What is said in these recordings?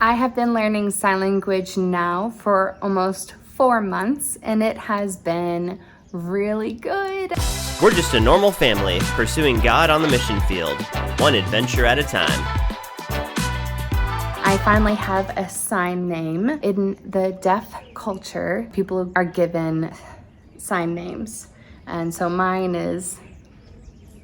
I have been learning sign language now for almost 4 months, and it has been really good. We're just a normal family pursuing God on the mission field, one adventure at a time. I finally have a sign name. In the deaf culture, people are given sign names, and so mine is,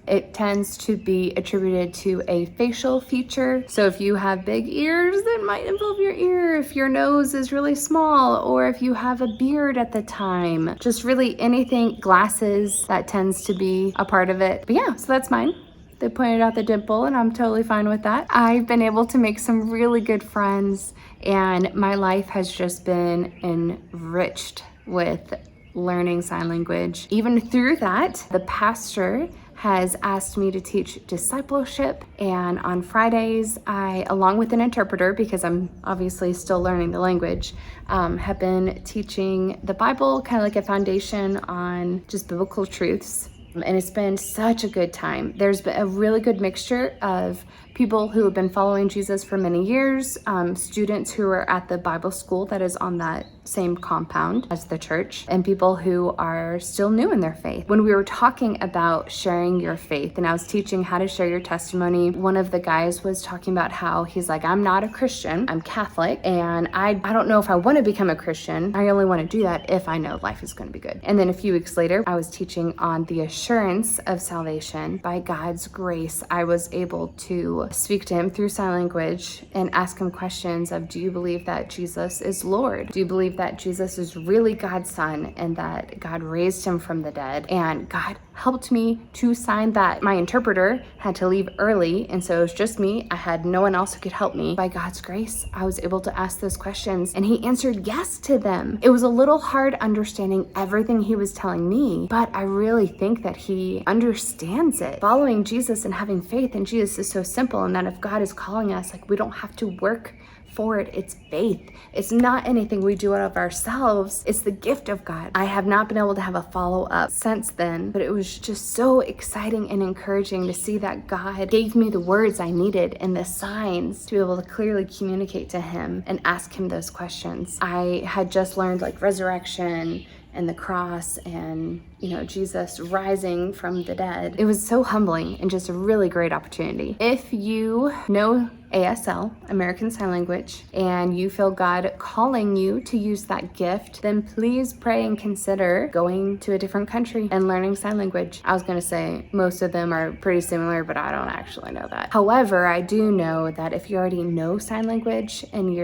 it tends to be attributed to a facial feature. So if you have big ears, that might involve your ear. If your nose is really small, or if you have a beard at the time, just really anything, glasses, that tends to be a part of it. But yeah, so that's mine. They pointed out the dimple, and I'm totally fine with that. I've been able to make some really good friends, and my life has just been enriched with learning sign language. Even through that, the pastor has asked me to teach discipleship, and on Fridays I, along with an interpreter, because I'm obviously still learning the language, have been teaching the Bible, kind of like a foundation on just biblical truths. And it's been such a good time. There's been a really good mixture of people who have been following Jesus for many years, students who are at the Bible school that is on that same compound as the church, and people who are still new in their faith. When we were talking about sharing your faith and I was teaching how to share your testimony, one of the guys was talking about how he's like, I'm not a Christian, I'm Catholic, and I don't know if I want to become a Christian. I only want to do that if I know life is going to be good. And then a few weeks later, I was teaching on the assurance of salvation. By God's grace, I was able to speak to him through sign language and ask him questions of, do you believe that Jesus is Lord? Do you believe that Jesus is really God's son and that God raised him from the dead? And God helped me to sign that. My interpreter had to leave early, and so it was just me. I had no one else who could help me. By God's grace, I was able to ask those questions, and he answered yes to them. It was a little hard understanding everything he was telling me, but I really think that he understands it. Following Jesus and having faith in Jesus is so simple, and that if God is calling us, like, we don't have to work for it. It's faith. It's not anything we do out of ourselves. It's the gift of God. I have not been able to have a follow-up since then, but it was just so exciting and encouraging to see that God gave me the words I needed and the signs to be able to clearly communicate to him and ask him those questions. I had just learned like resurrection and the cross and, Jesus rising from the dead. It was so humbling and just a really great opportunity. If you know ASL, American Sign Language, and you feel God calling you to use that gift, then please pray and consider going to a different country and learning sign language. I was going to say most of them are pretty similar, but I don't actually know that. However, I do know that if you already know sign language and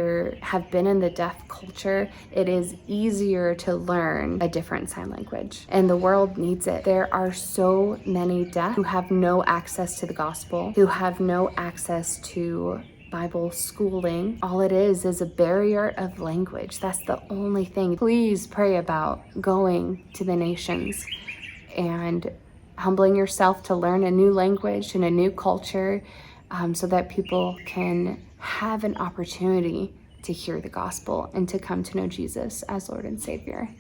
have been in the deaf culture, it is easier to learn a different sign language. And the world needs it. There are so many deaf who have no access to the gospel, who have no access to Bible schooling. All it is a barrier of language. That's the only thing. Please pray about going to the nations and humbling yourself to learn a new language and a new culture, so that people can have an opportunity to hear the gospel and to come to know Jesus as Lord and Savior.